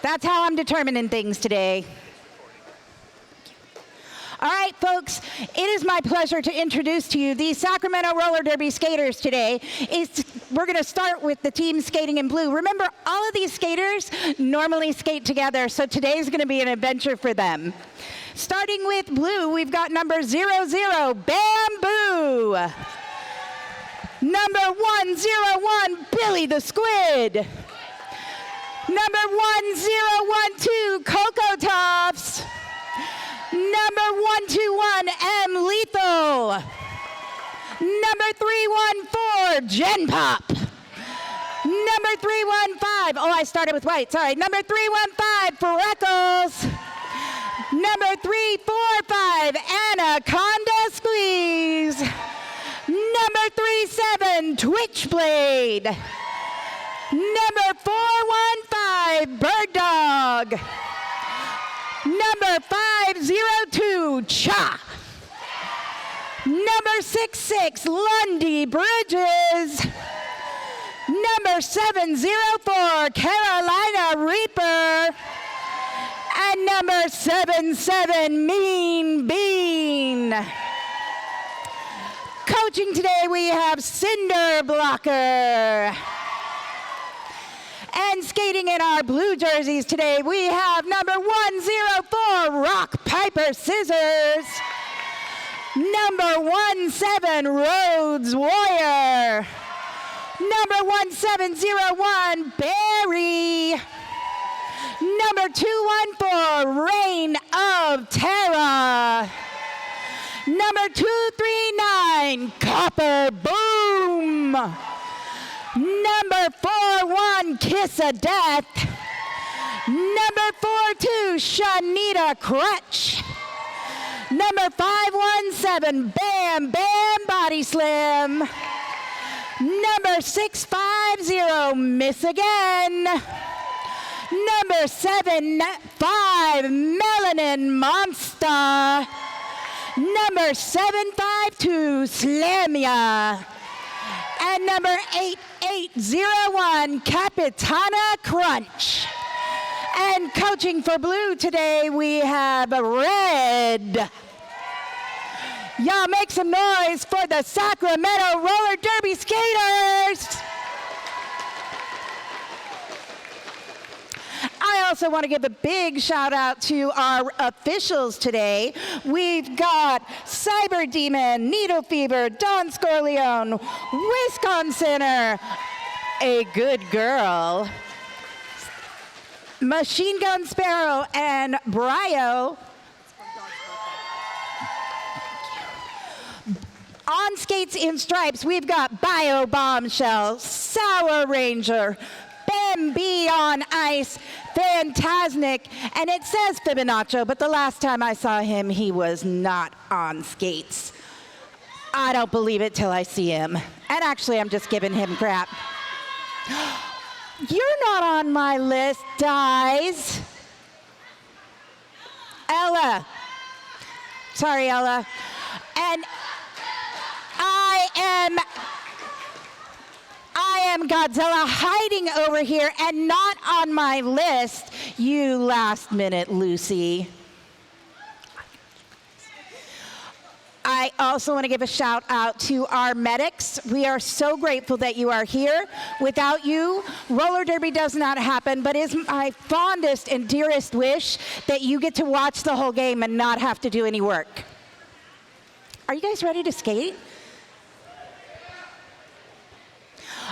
That's how I'm determining things today. All right, folks, it is my pleasure to introduce to you the Sacramento Roller Derby skaters today. We're going to start with the team skating in blue. Remember, all of these skaters normally skate together, so today's going to be an adventure for them. Starting with blue, we've got number 00, Bamboo. Number 101, Billy the Squid. Number 1012, Coco Tops. Number 121, M Lethal. Number 314, Gen Pop. Number 315, oh, I started with white, sorry. Number 315, Freckles. Number 345, Anaconda Squeeze. Number 37, Twitchblade. Number 415, Bird Dog. Number 502, Cha. Number 66, Lundy Bridges. Number 704, Carolina Reaper. And number 77, Mean Bean. Coaching today, we have Cinder Blocker. And skating in our blue jerseys today, we have number 104, Rock, Paper, Scissors. Number 17, Rhodes Warrior. Number 1701, Barry. Number 214, Reign of Terror. Number 239, Copper Boom. Number 41, Kiss of Death. Number 42, Shanita Crutch. Number 517, Bam Bam Body Slim. Number 650, Miss Again. Number 75, Melanin Monster. Number 752, Slamia. And number 8801, Capitana Crunch. And coaching for blue today, we have Red. Y'all make some noise for the Sacramento Roller Derby skaters. I also want to give a big shout out to our officials today. We've got Cyber Demon, Needle Fever, Don Scorleone, Wisconsiner, a good girl, Machine Gun Sparrow, and Brio. On skates in stripes, we've got Bio Bombshell, Sour Ranger, Bambi on Ice, Fantastic, and it says Fibonacci, but the last time I saw him, he was not on skates. I don't believe it till I see him. And actually, I'm just giving him crap. You're not on my list, Dies. Ella. Sorry, Ella. And I am Godzilla hiding over here and not on my list, you last minute Lucy. I also want to give a shout out to our medics. We are so grateful that you are here. Without you, roller derby does not happen, but it's my fondest and dearest wish that you get to watch the whole game and not have to do any work. Are you guys ready to skate?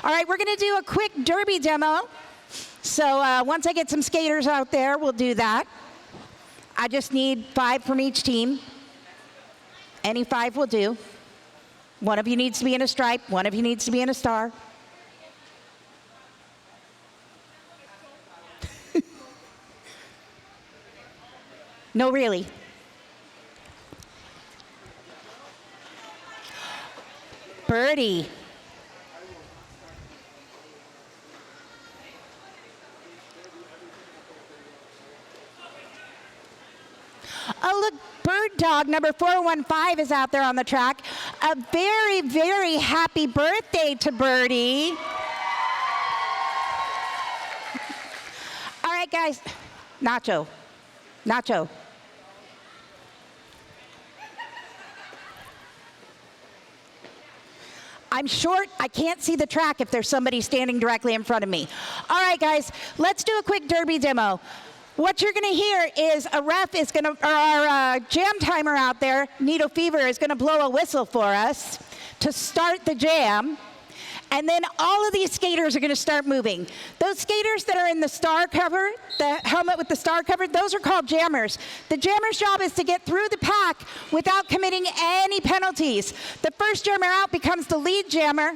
All right, we're going to do a quick derby demo. So once I get some skaters out there, we'll do that. I just need 5 from each team. Any 5 will do. One of you needs to be in a stripe. One of you needs to be in a star. No, really. Birdie. Oh, look, Bird Dog, number 415 is out there on the track. A very, very happy birthday to Birdie. All right, right, guys. Nacho. Nacho. I'm short. I can't see the track if there's somebody standing directly in front of me. All right, guys, let's do a quick derby demo. What you're going to hear is a ref is going to, or our jam timer out there, Needle Fever, is going to blow a whistle for us to start the jam. And then all of these skaters are going to start moving. Those skaters that are in the star cover, the helmet with the star cover, those are called jammers. The jammer's job is to get through the pack without committing any penalties. The first jammer out becomes the lead jammer.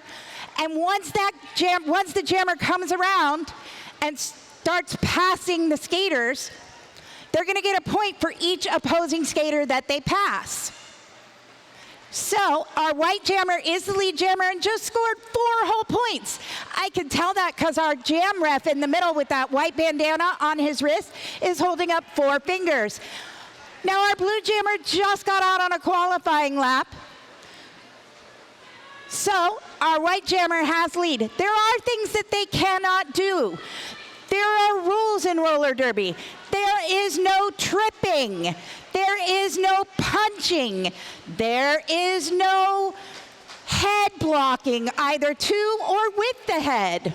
And once the jammer comes around and starts passing the skaters, they're going to get a point for each opposing skater that they pass. So our white jammer is the lead jammer and just scored 4 whole points. I can tell that because our jam ref in the middle with that white bandana on his wrist is holding up 4 fingers. Now our blue jammer just got out on a qualifying lap. So our white jammer has lead. There are things that they cannot do. There are rules in roller derby. There is no tripping. There is no punching. There is no head blocking, either to or with the head.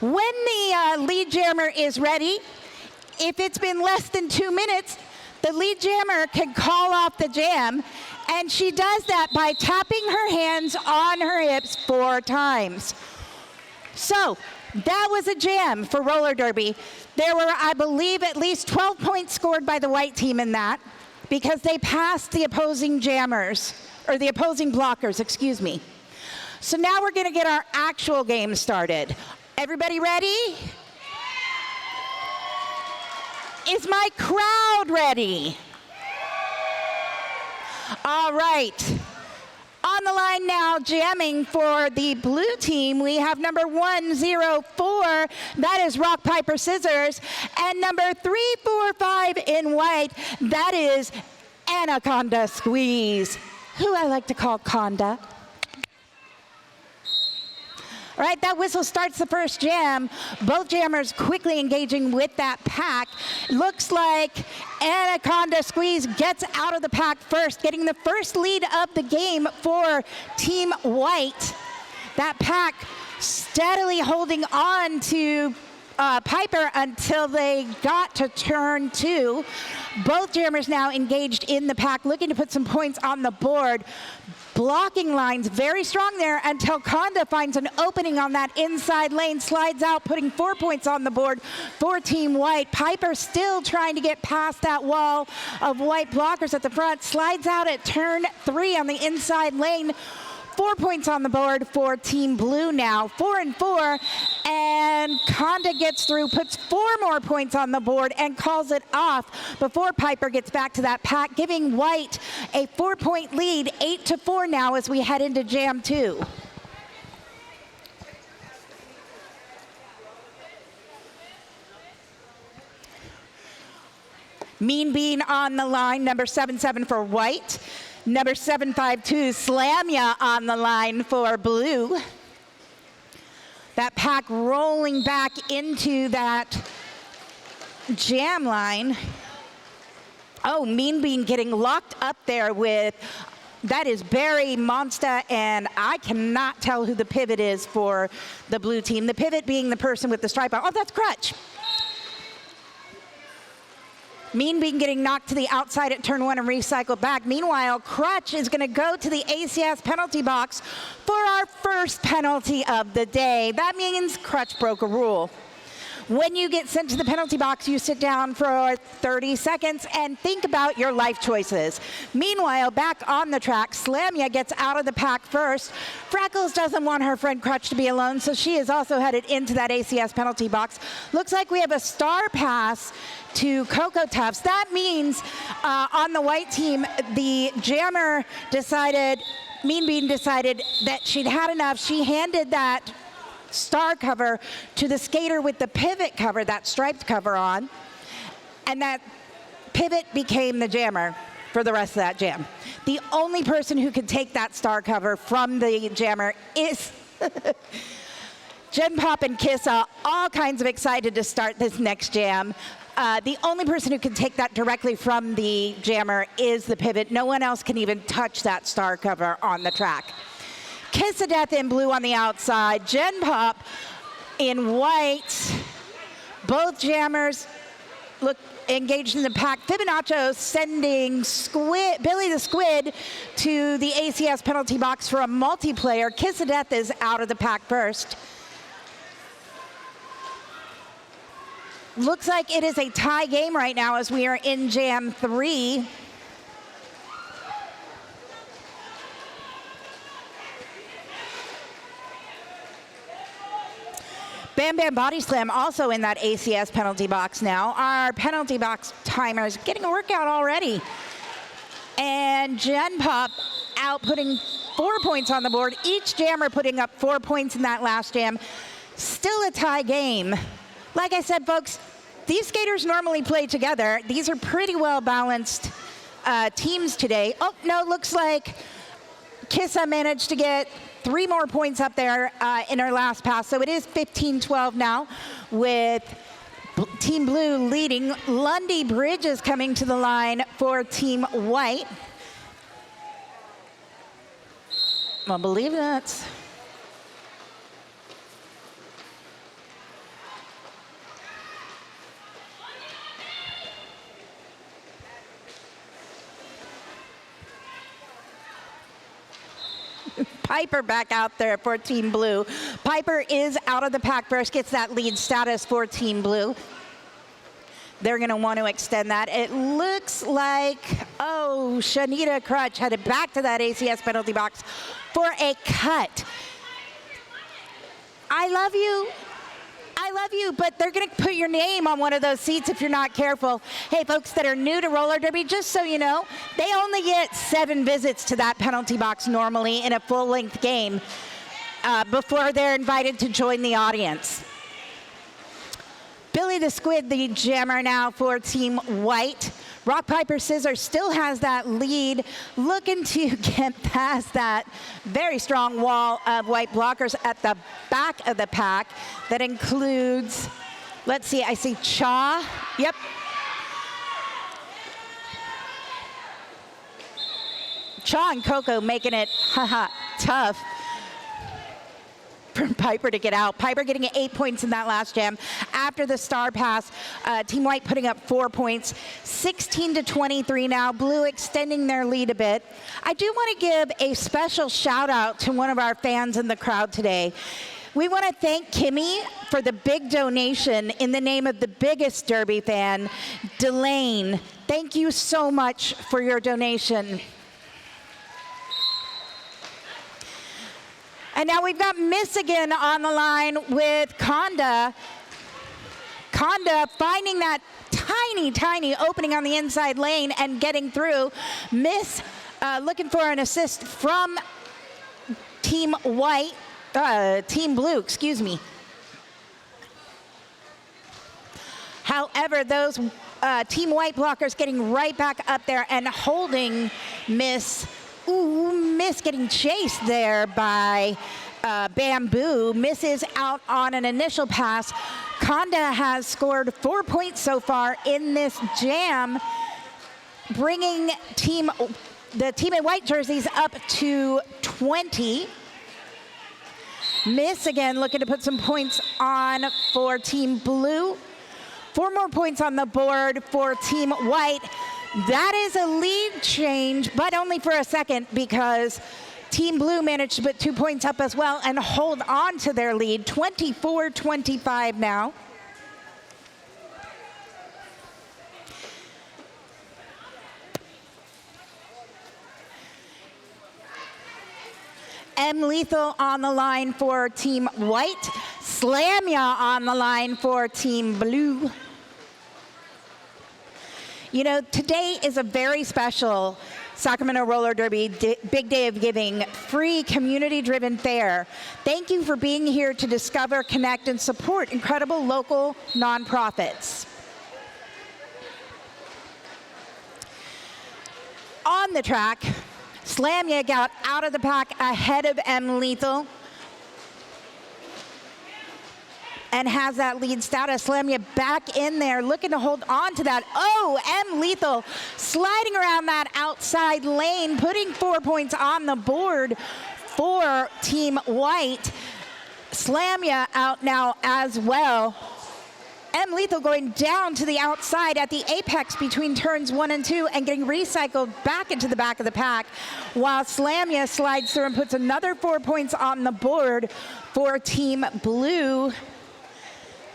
When the lead jammer is ready, if it's been less than 2 minutes, the lead jammer can call off the jam, and she does that by tapping her hands on her hips 4 times. So that was a jam for roller derby. There were, I believe, at least 12 points scored by the white team in that because they passed the opposing jammers, or the opposing blockers, excuse me. So now we're going to get our actual game started. Everybody ready? Is my crowd ready? All right. On the line now, jamming for the blue team, we have number 104, that is Rock, Paper, Scissors, and number 345 in white, that is Anaconda Squeeze, who I like to call Conda. All right, that whistle starts the first jam. Both jammers quickly engaging with that pack. Looks like Anaconda Squeeze gets out of the pack first, getting the first lead of the game for Team White. That pack steadily holding on to Piper until they got to turn 2. Both jammers now engaged in the pack, looking to put some points on the board. Blocking lines very strong there until Conda finds an opening on that inside lane, slides out, putting 4 points on the board for Team White. Piper still trying to get past that wall of white blockers at the front, slides out at turn 3 on the inside lane. 4 points on the board for Team Blue now, 4 and 4, and Conda gets through, puts 4 more points on the board and calls it off before Piper gets back to that pack, giving White a 4-point lead, 8-4 now as we head into Jam 2. Mean Bean on the line, number 77 for White. Number 752, Slam Ya on the line for Blue. That pack rolling back into that jam line. Oh, Mean Bean getting locked up there with, that is Barry Monsta, and I cannot tell who the pivot is for the blue team. The pivot being the person with the stripe on. Oh, that's Crutch. Mean Bean getting knocked to the outside at turn 1 and recycled back. Meanwhile, Crutch is going to go to the ACS penalty box for our first penalty of the day. That means Crutch broke a rule. When you get sent to the penalty box, you sit down for 30 seconds and think about your life choices. Meanwhile, back on the track, Slam Ya gets out of the pack first. Freckles doesn't want her friend Crutch to be alone, so she is also headed into that ACS penalty box. Looks like we have a star pass to Cocoa Tufts. That means on the white team, the jammer decided, Mean Bean decided that she'd had enough. She handed that star cover to the skater with the pivot cover, that striped cover on, and that pivot became the jammer for the rest of that jam. The only person who could take that star cover from the jammer is Gen Pop and Kissa, all kinds of excited to start this next jam. The only person who can take that directly from the jammer is the pivot. No one else can even touch that star cover on the track. Kiss of Death in blue on the outside. Gen Pop in white. Both jammers look engaged in the pack. Fibonacci sending Billy the Squid to the ACS penalty box for a multiplayer. Kiss of Death is out of the pack first. Looks like it is a tie game right now as we are in Jam 3. Bam Bam Body Slam also in that ACS penalty box now. Our penalty box timers getting a workout already. And Gen Pop out putting 4 points on the board. Each jammer putting up 4 points in that last jam. Still a tie game. Like I said, folks, these skaters normally play together. These are pretty well balanced teams today. Oh, no, looks like Kissa managed to get 3 more points up there in her last pass. So it is 15-12 now with Team Blue leading. Lundy Bridge is coming to the line for Team White. I believe that's... Piper back out there for Team Blue. Piper is out of the pack first, gets that lead status for Team Blue. They're going to want to extend that. It looks like, oh, Shanita Crutch headed back to that ACS penalty box for a cut. I love you, but they're going to put your name on one of those seats if you're not careful. Hey, folks that are new to roller derby, just so you know, they only get 7 visits to that penalty box normally in a full-length game before they're invited to join the audience. Billy the Squid, the jammer now for Team White. Rock, Paper, Scissors still has that lead, looking to get past that very strong wall of white blockers at the back of the pack. That includes, let's see, I see Cha. Yep. Cha and Coco making it tough for Piper to get out. Piper getting 8 points in that last jam. After the star pass, Team White putting up 4 points. 16-23 now. Blue extending their lead a bit. I do want to give a special shout out to one of our fans in the crowd today. We want to thank Kimmy for the big donation in the name of the biggest Derby fan, Delane. Thank you so much for your donation. And now we've got Michigan on the line with Conda. Conda finding that tiny opening on the inside lane and getting through. Miss looking for an assist from Team White, Team Blue, excuse me. However, those Team White blockers getting right back up there and holding Miss. Ooh, Miss getting chased there by Bamboo. Miss is out on an initial pass. Conda has scored 4 points so far in this jam, bringing the team in white jerseys up to 20. Miss again looking to put some points on for Team Blue. 4 more points on the board for Team White. That is a lead change, but only for a second because Team Blue managed to put 2 points up as well and hold on to their lead, 24-25 now. M. Lethal on the line for Team White. Slamya on the line for Team Blue. You know, today is a very special Sacramento Roller Derby Big Day of Giving, free community-driven fair. Thank you for being here to discover, connect, and support incredible local nonprofits. On the track, Slamya got out of the pack ahead of M. Lethal. and has that lead status. Slamya back in there, looking to hold on to that. Oh, M Lethal sliding around that outside lane, putting 4 points on the board for Team White. Slamya out now as well. M Lethal going down to the outside at the apex between turns 1 and 2 and getting recycled back into the back of the pack, while Slamya slides through and puts another 4 points on the board for Team Blue.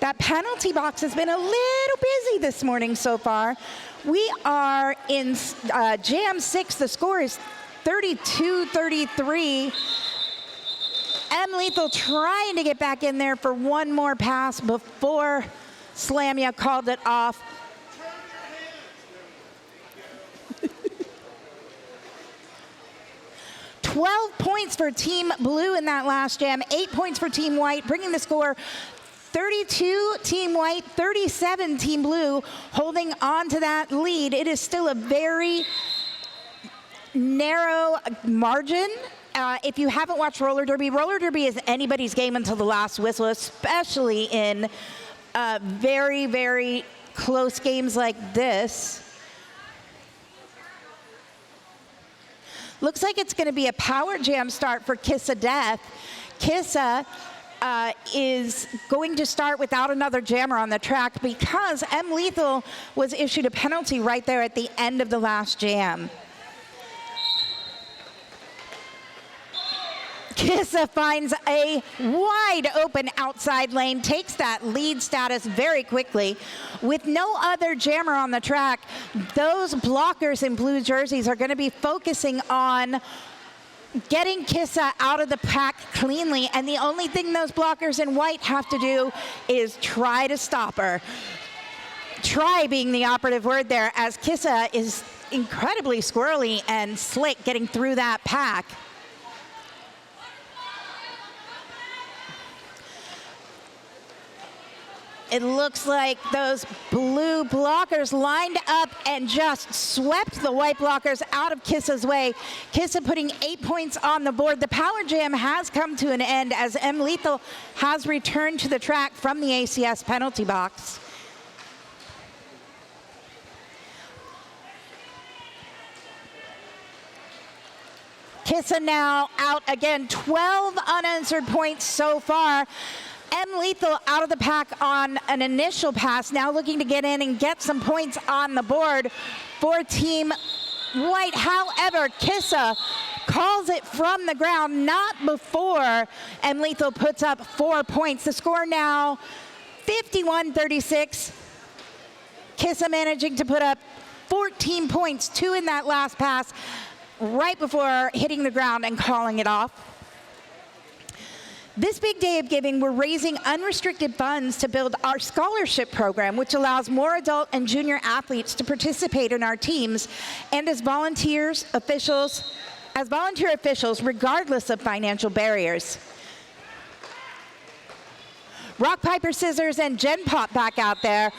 That penalty box has been a little busy this morning so far. We are in Jam 6. The score is 32-33. M Lethal trying to get back in there for one more pass before Slamya called it off. $12 points for Team Blue in that last jam, 8 points for Team White, bringing the score 32 Team White, 37 Team Blue, holding on to that lead. It is still a very narrow margin. If you haven't watched roller derby is anybody's game until the last whistle, especially in very, very close games like this. Looks like it's going to be a power jam start for Kiss of Death. Kissa is going to start without another jammer on the track because M Lethal was issued a penalty right there at the end of the last jam. Kissa finds a wide open outside lane, takes that lead status very quickly. With no other jammer on the track, those blockers in blue jerseys are going to be focusing on getting Kissa out of the pack cleanly, and the only thing those blockers in white have to do is try to stop her. Try being the operative word there, as Kissa is incredibly squirrely and slick getting through that pack. It looks like those blue blockers lined up and just swept the white blockers out of Kissa's way. Kissa putting 8 points on the board. The power jam has come to an end as M Lethal has returned to the track from the ACS penalty box. Kissa now out again, 12 unanswered points so far. M Lethal out of the pack on an initial pass, now looking to get in and get some points on the board for Team White. However, Kissa calls it from the ground, not before M Lethal puts up 4 points. The score now 51-36. Kissa managing to put up 14 points, 2 in that last pass, right before hitting the ground and calling it off. This big day of giving, we're raising unrestricted funds to build our scholarship program, which allows more adult and junior athletes to participate in our teams and as volunteer officials, regardless of financial barriers. Rock, paper, scissors, and Gen Pop back out there.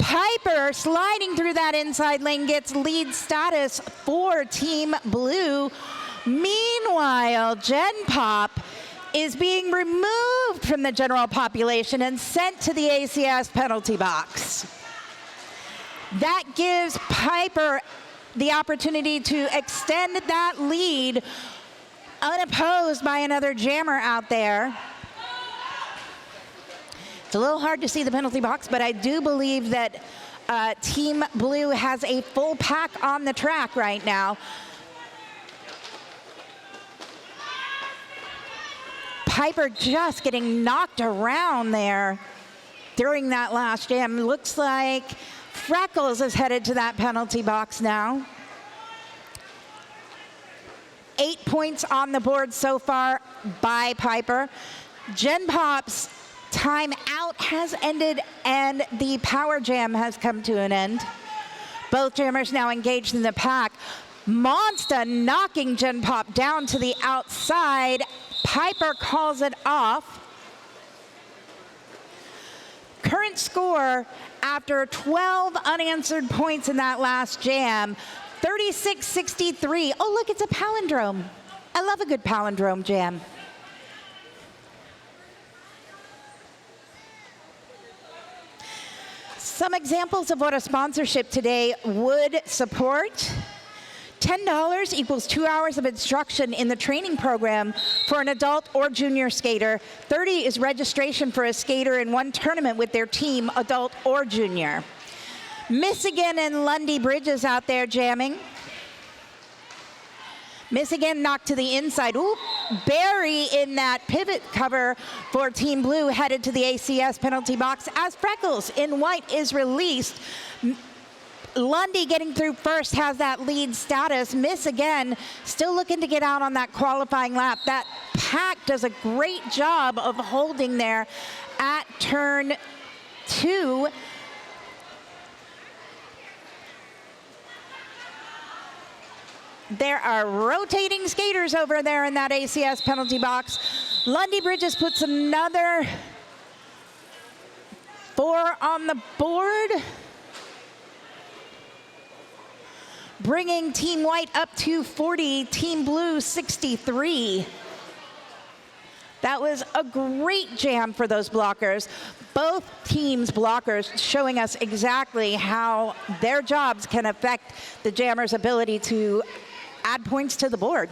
Piper sliding through that inside lane gets lead status for Team Blue. Meanwhile, Gen Pop is being removed from the general population and sent to the ACS penalty box. That gives Piper the opportunity to extend that lead unopposed by another jammer out there. It's a little hard to see the penalty box, but I do believe that Team Blue has a full pack on the track right now. Piper just getting knocked around there during that last jam. Looks like Freckles is headed to that penalty box now. 8 points on the board so far by Piper. Gen Pop's time out has ended and the power jam has come to an end. Both jammers now engaged in the pack. Monsta knocking Gen Pop down to the outside. Piper calls it off. Current score after 12 unanswered points in that last jam, 36-63. Oh, look, it's a palindrome. I love a good palindrome jam. Some examples of what a sponsorship today would support. $10 equals 2 hours of instruction in the training program for an adult or junior skater. $30 is registration for a skater in one tournament with their team, adult or junior. Michigan and Lundy Bridges out there jamming. Michigan knocked to the inside. Ooh, Barry in that pivot cover for Team Blue headed to the ACS penalty box as Freckles in white is released. Lundy getting through first has that lead status. Michigan still looking to get out on that qualifying lap. That pack does a great job of holding there at turn 2. There are rotating skaters over there in that ACS penalty box. Lundy Bridges puts another 4 on the board, bringing Team White up to 40, Team Blue 63. That was a great jam for those blockers. Both teams' blockers showing us exactly how their jobs can affect the jammer's ability to add points to the board.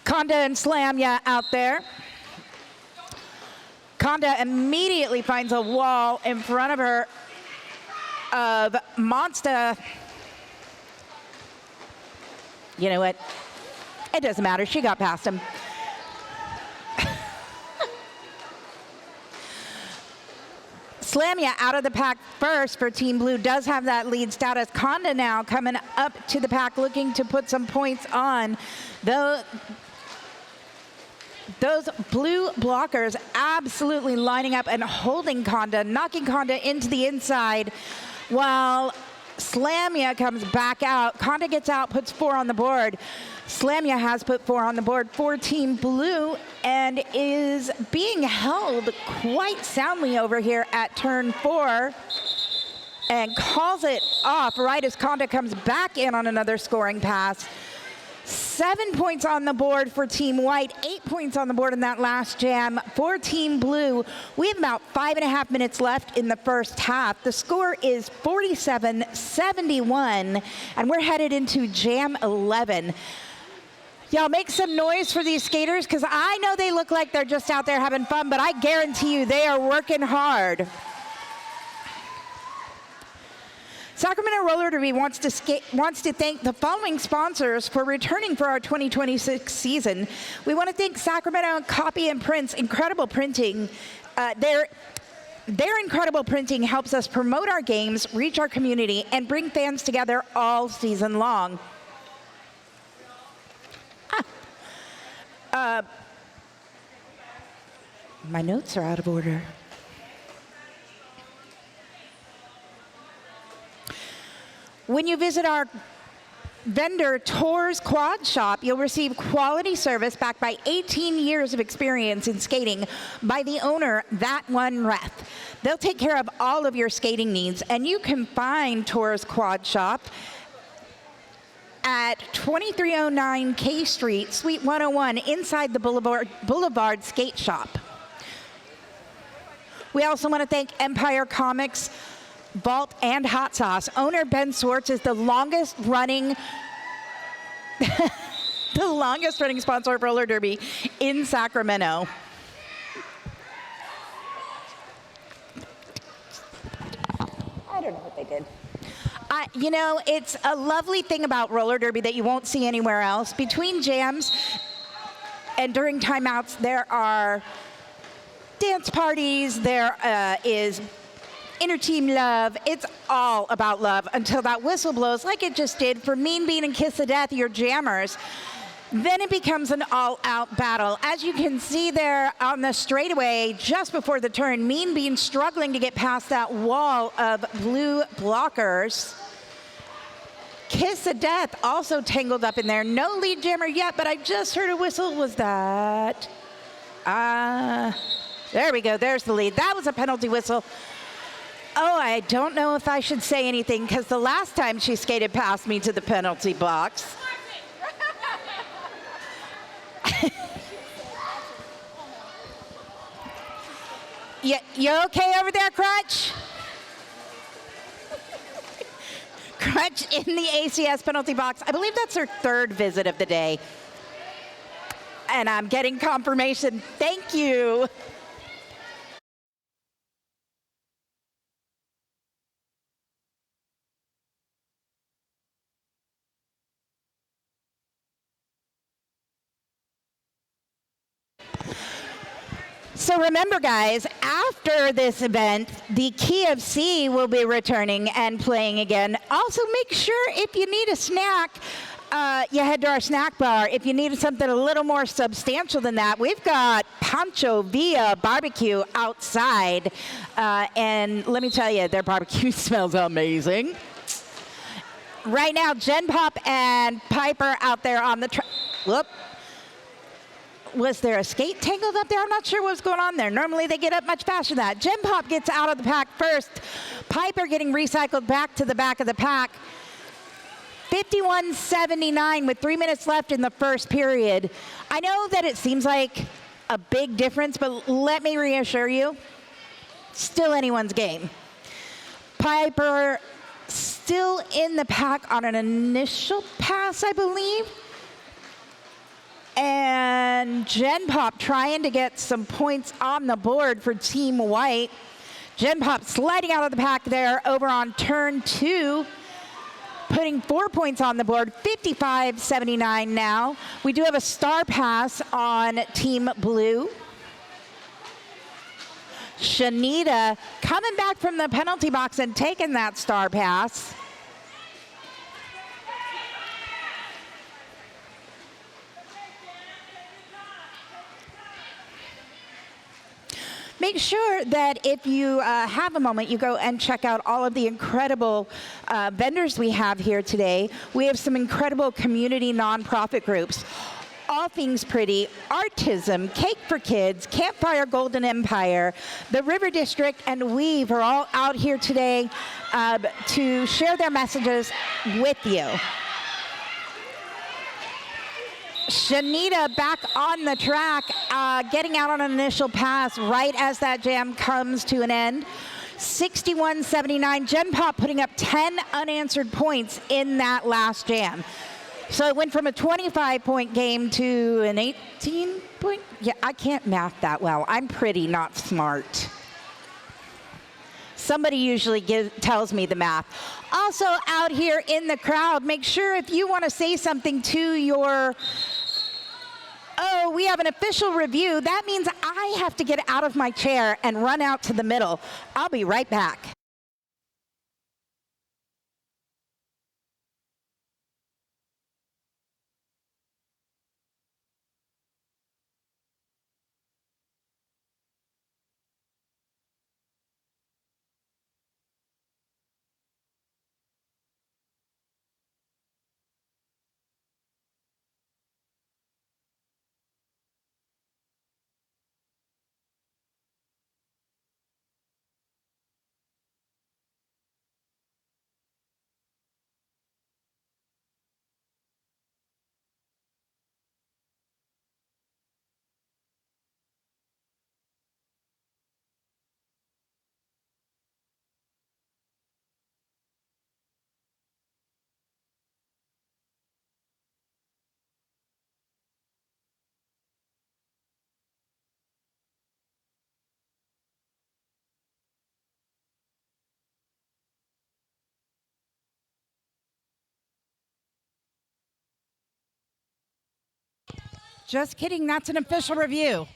Konda and Slamya out there. Konda immediately finds a wall in front of her of Monsta. You know what? It doesn't matter. She got past him. Slamya out of the pack first for Team Blue does have that lead status. Konda now coming up to the pack looking to put some points on. Those blue blockers absolutely lining up and holding Konda, knocking Konda into the inside while Slamya comes back out. Konda gets out, puts 4 on the board. Slamya has put 4 on the board for Team Blue and is being held quite soundly over here at turn 4 and calls it off right as Konda comes back in on another scoring pass. 7 points on the board for Team White, 8 points on the board in that last jam for Team Blue. We have about 5.5 minutes left in the first half. The score is 47-71, and we're headed into jam 11. Y'all make some noise for these skaters, because I know they look like they're just out there having fun, but I guarantee you they are working hard. Sacramento Roller Derby wants to thank the following sponsors for returning for our 2026 season. We want to thank Sacramento Copy and Prints, incredible printing. Their incredible printing helps us promote our games, reach our community, and bring fans together all season long. My notes are out of order. When you visit our vendor Tours Quad Shop, you'll receive quality service backed by 18 years of experience in skating by the owner, That One Ref. They'll take care of all of your skating needs, and you can find Tours Quad Shop at 2309 K Street, Suite 101, inside the Boulevard Skate Shop. We also want to thank Empire Comics, Vault, and Hot Sauce. Owner Ben Swartz is the longest running sponsor of Roller Derby in Sacramento. I don't know what they did. You know, it's a lovely thing about roller derby that you won't see anywhere else. Between jams and during timeouts, there are dance parties, there is inter-team love. It's all about love until that whistle blows, like it just did for Mean Bean and Kiss of Death, your jammers. Then it becomes an all-out battle. As you can see there on the straightaway, just before the turn, Mean Bean struggling to get past that wall of blue blockers. Kiss of Death also tangled up in there. No lead jammer yet, but I just heard a whistle. Was that? There we go. There's the lead. That was a penalty whistle. Oh, I don't know if I should say anything, because the last time she skated past me to the penalty box. You okay over there, Crutch? Crutch in the ACS penalty box. I believe that's her third visit of the day. And I'm getting confirmation. Thank you. So remember, guys, after this event, the Key of C will be returning and playing again. Also, make sure if you need a snack, you head to our snack bar. If you need something a little more substantial than that, we've got Pancho Villa barbecue outside. And let me tell you, their barbecue smells amazing. Right now, Gen Pop and Piper out there on the whoop. Was there a skate tangled up there? I'm not sure what's going on there. Normally they get up much faster than that. Gen Pop gets out of the pack first. Piper getting recycled back to the back of the pack. 51-79 with 3 minutes left in the first period. I know that it seems like a big difference, but let me reassure you, still anyone's game. Piper still in the pack on an initial pass, I believe. And Gen Pop trying to get some points on the board for Team White. Gen Pop sliding out of the pack there over on turn 2, putting 4 points on the board, 55-79 now. We do have a star pass on Team Blue. Shanita coming back from the penalty box and taking that star pass. Make sure that if you have a moment, you go and check out all of the incredible vendors we have here today. We have some incredible community nonprofit groups. All Things Pretty, Artism, Cake for Kids, Campfire Golden Empire, the River District, and Weave are all out here today to share their messages with you. Shanita back on the track, getting out on an initial pass right as that jam comes to an end. 61-79, Gen Pop putting up 10 unanswered points in that last jam. So it went from a 25-point game to an 18-point. Yeah, I can't math that well. I'm pretty not smart. Somebody usually tells me the math. Also out here in the crowd, make sure if you want to say something to your, oh, we have an official review, that means I have to get out of my chair and run out to the middle. I'll be right back. Just kidding, that's an official review.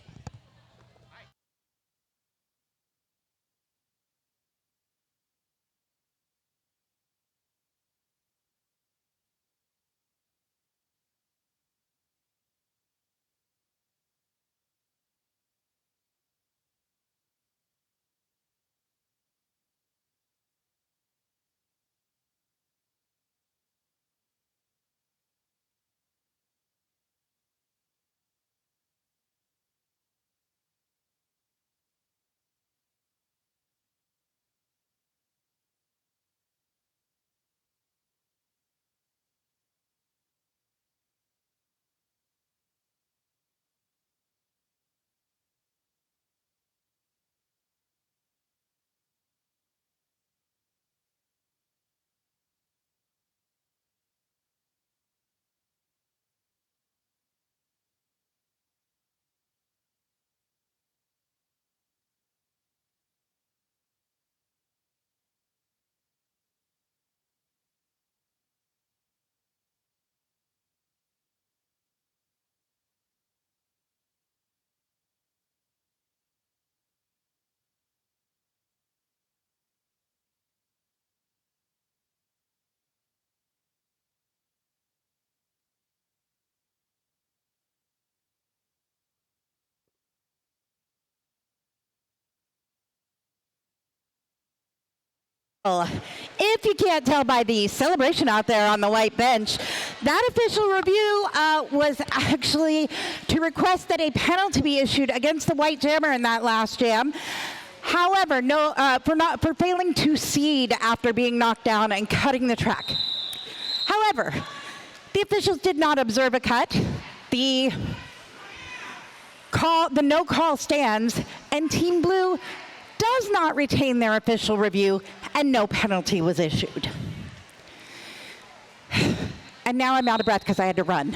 If you can't tell by the celebration out there on the white bench, that official review was actually to request that a penalty be issued against the white jammer in that last jam. However, for failing to seed after being knocked down and cutting the track. However, the officials did not observe a cut. The no call stands, and Team Blue does not retain their official review, and no penalty was issued. And now I'm out of breath because I had to run.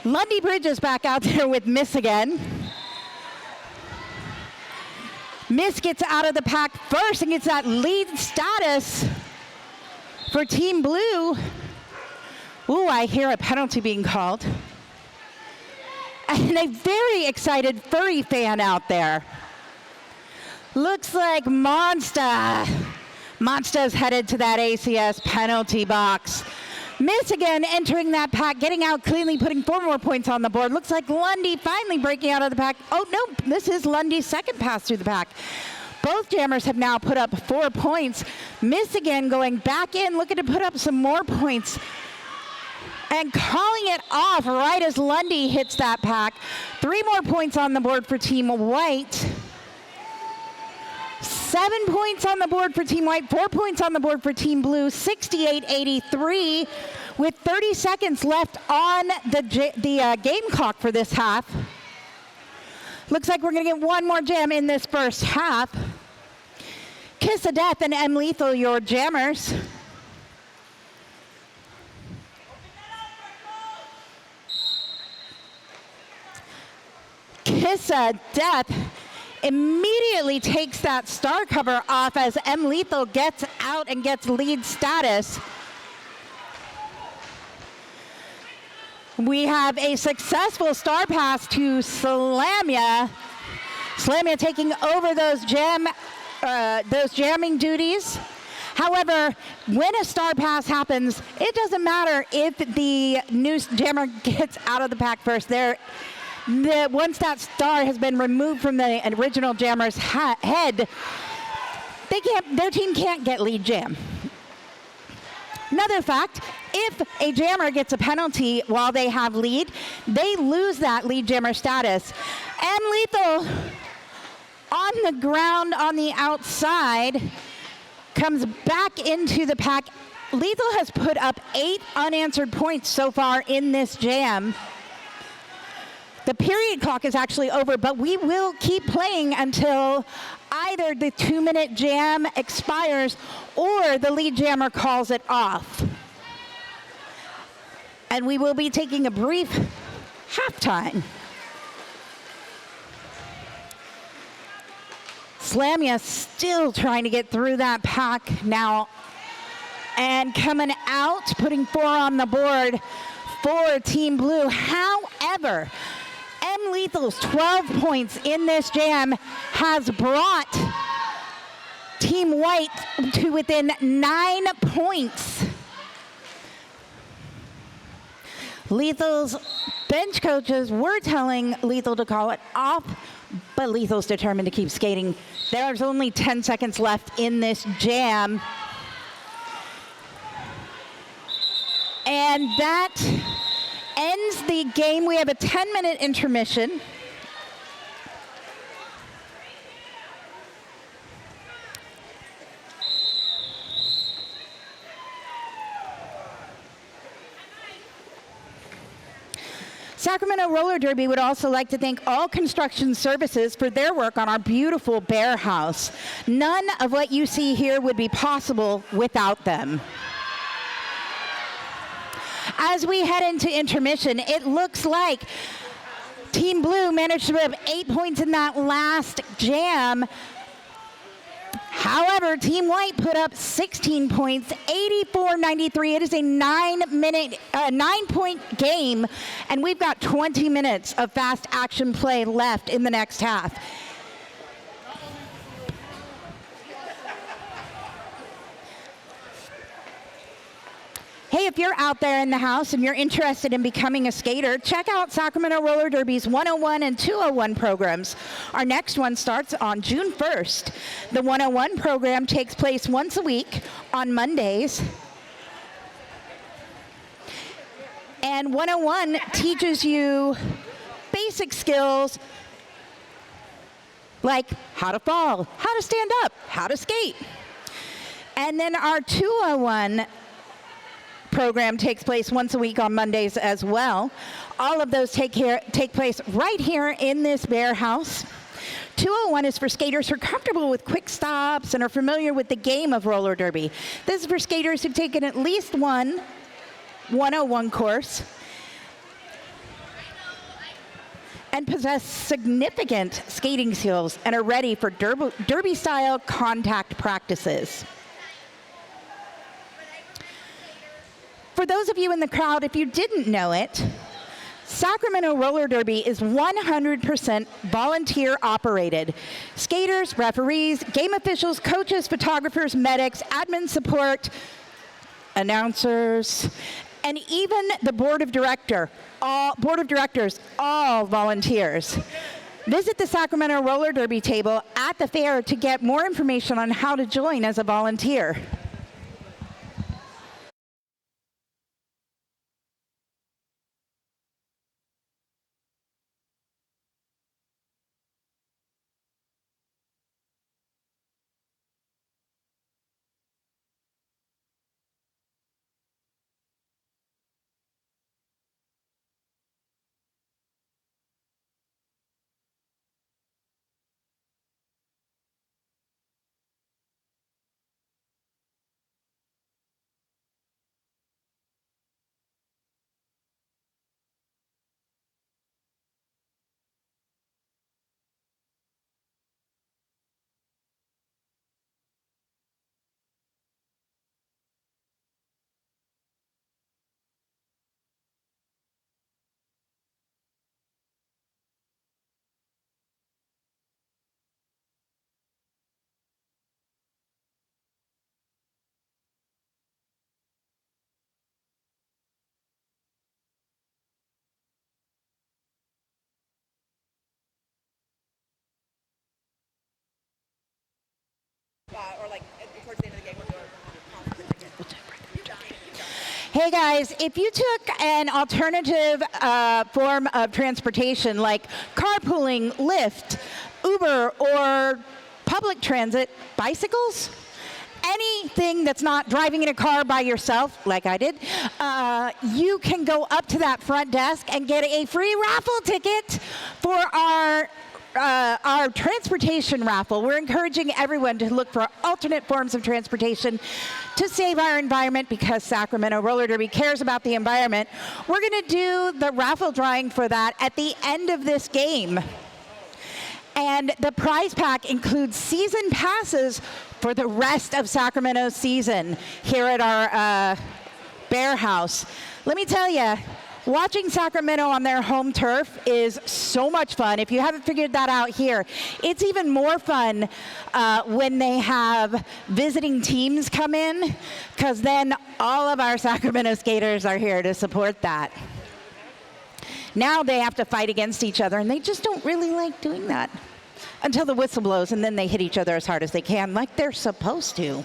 Lundy Bridge is back out there with Miss again. Miss gets out of the pack first and gets that lead status for Team Blue. Ooh, I hear a penalty being called. And a very excited furry fan out there. Looks like Monsta. Monsta's headed to that ACS penalty box. Miss again entering that pack, getting out cleanly, putting 4 more points on the board. Looks like Lundy finally breaking out of the pack. Oh, no, this is Lundy's second pass through the pack. Both jammers have now put up 4 points. Miss again going back in, looking to put up some more points. And calling it off right as Lundy hits that pack. 3 more points on the board for Team White. 7 points on the board for Team White, 4 points on the board for Team Blue, 68-83, with 30 seconds left on the game clock for this half. Looks like we're going to get one more jam in this first half. Kiss of Death and M Lethal, your jammers. Kiss of Death immediately takes that star cover off as M Lethal gets out and gets lead status. We have a successful star pass to Slamya. Slamya taking over those jamming duties. However, when a star pass happens, it doesn't matter if the new jammer gets out of the pack first. Once that star has been removed from the original jammer's head, their team can't get lead jam. Another fact, if a jammer gets a penalty while they have lead, they lose that lead jammer status. And Lethal on the ground on the outside comes back into the pack. Lethal has put up 8 unanswered points so far in this jam. The period clock is actually over, but we will keep playing until either the 2-minute jam expires or the lead jammer calls it off. And we will be taking a brief halftime. Slamya still trying to get through that pack now. And coming out, putting 4 on the board for Team Blue. However, M Lethal's 12 points in this jam has brought Team White to within 9 points. Lethal's bench coaches were telling Lethal to call it off, but Lethal's determined to keep skating. There's only 10 seconds left in this jam. And that ends the game. We have a 10-minute intermission. Sacramento Roller Derby would also like to thank All Construction Services for their work on our beautiful Bear House. None of what you see here would be possible without them. As we head into intermission, it looks like Team Blue managed to put up 8 points in that last jam. However, Team White put up 16 points, 84-93. It is a 9-point game, and we've got 20 minutes of fast action play left in the next half. Hey, if you're out there in the house and you're interested in becoming a skater, check out Sacramento Roller Derby's 101 and 201 programs. Our next one starts on June 1st. The 101 program takes place once a week on Mondays. And 101 teaches you basic skills like how to fall, how to stand up, how to skate. And then our 201 program takes place once a week on Mondays as well. All of those take place right here in this Bear House. 201 is for skaters who are comfortable with quick stops and are familiar with the game of roller derby. This is for skaters who've taken at least one 101 course and possess significant skating skills and are ready for derby-style contact practices. For those of you in the crowd, if you didn't know it, Sacramento Roller Derby is 100% volunteer operated. Skaters, referees, game officials, coaches, photographers, medics, admin support, announcers, and even the board of directors, all volunteers. Visit the Sacramento Roller Derby table at the fair to get more information on how to join as a volunteer. Hey guys, if you took an alternative form of transportation like carpooling, Lyft, Uber, or public transit, bicycles, anything that's not driving in a car by yourself, like I did, you can go up to that front desk and get a free raffle ticket for our transportation raffle. We're encouraging everyone to look for alternate forms of transportation to save our environment because Sacramento Roller Derby cares about the environment. We're going to do the raffle drawing for that at the end of this game. And the prize pack includes season passes for the rest of Sacramento's season here at our Bear House. Let me tell you, watching Sacramento on their home turf is so much fun. If you haven't figured that out here, it's even more fun when they have visiting teams come in, because then all of our Sacramento skaters are here to support that. Now they have to fight against each other, and they just don't really like doing that until the whistle blows, and then they hit each other as hard as they can, like they're supposed to.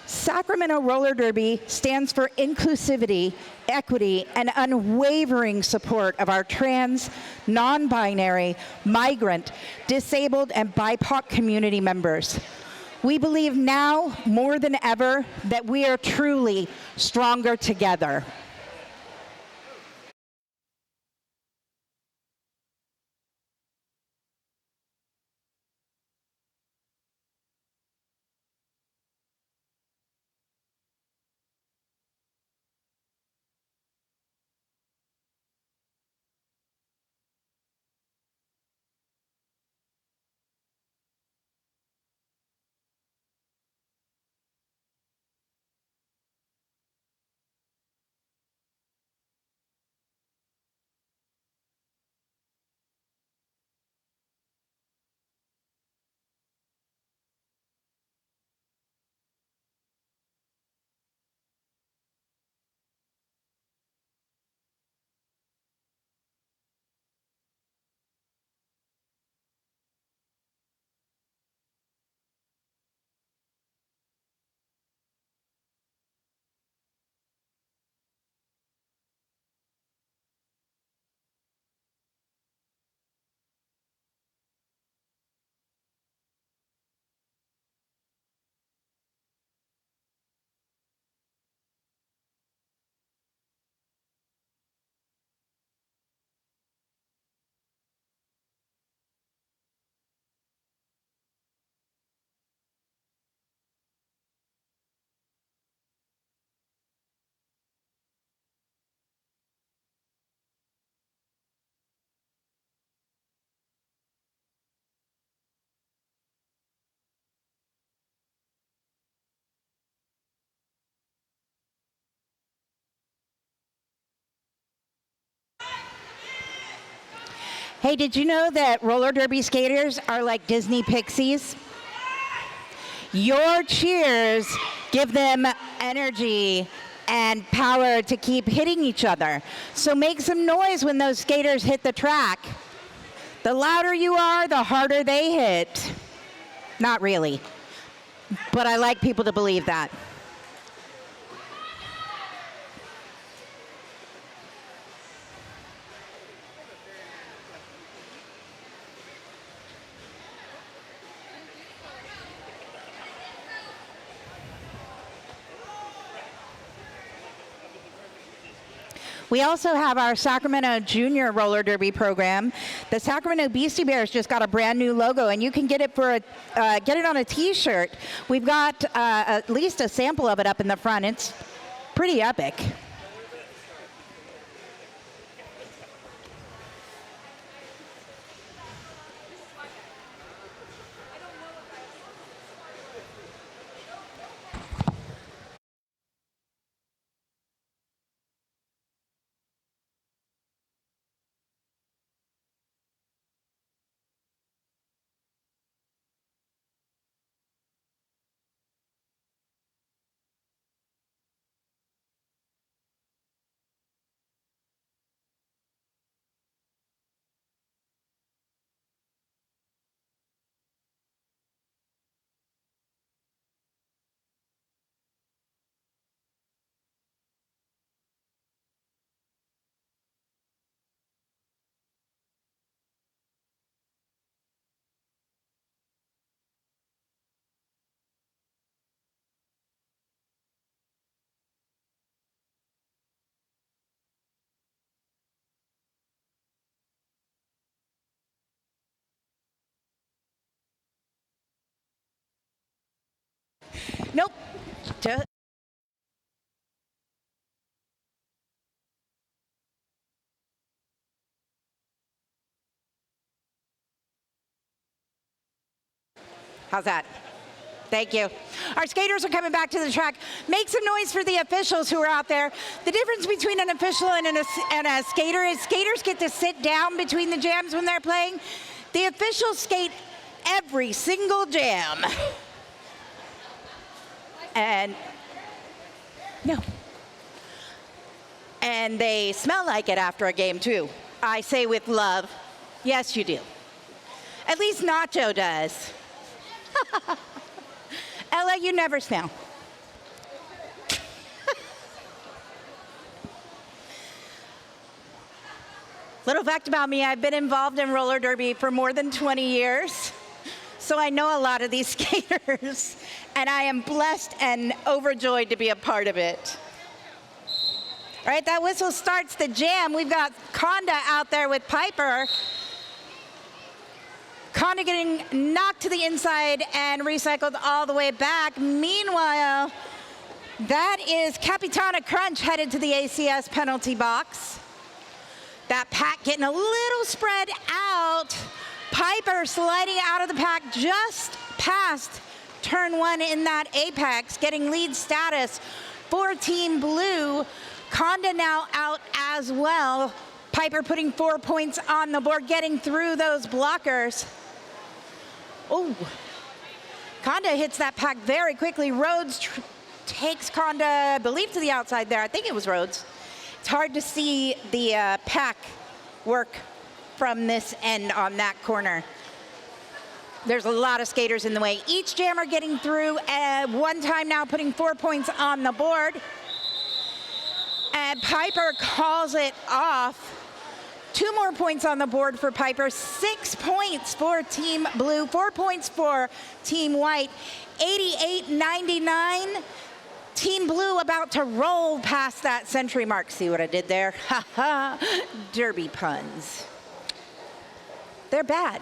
Sacramento Roller Derby stands for inclusivity, equity, and unwavering support of our trans, non-binary, migrant, disabled, and BIPOC community members. We believe now more than ever that we are truly stronger together. Hey, did you know that roller derby skaters are like Disney pixies? Your cheers give them energy and power to keep hitting each other. So make some noise when those skaters hit the track. The louder you are, the harder they hit. Not really, but I like people to believe that. We also have our Sacramento Junior Roller Derby program. The Sacramento Beastie Bears just got a brand new logo, and you can get it get it on a T-shirt. We've got at least a sample of it up in the front. It's pretty epic. Nope. Just How's that? Thank you. Our skaters are coming back to the track. Make some noise for the officials who are out there. The difference between an official and a skater is skaters get to sit down between the jams when they're playing. The officials skate every single jam. And no. And they smell like it after a game too. I say with love, yes you do. At least Nacho does. Ella, you never smell. Little fact about me, I've been involved in roller derby for more than 20 years. So I know a lot of these skaters, and I am blessed and overjoyed to be a part of it. All right, that whistle starts the jam. We've got Conda out there with Piper. Conda getting knocked to the inside and recycled all the way back. Meanwhile, that is Capitana Crunch headed to the ACS penalty box. That pack getting a little spread out. Piper sliding out of the pack just past turn one in that apex, getting lead status for Team Blue. Conda now out as well. Piper putting 4 points on the board, getting through those blockers. Oh, Conda hits that pack very quickly. Rhodes takes Conda, I believe, to the outside there. I think it was Rhodes. It's hard to see the pack work from this end on that corner. There's a lot of skaters in the way. Each jammer getting through one time now, putting 4 points on the board. And Piper calls it off. 2 more points on the board for Piper. 6 points for Team Blue, 4 points for Team White. 88-99. Team Blue about to roll past that century mark. See what I did there? Ha ha. Derby puns. They're bad.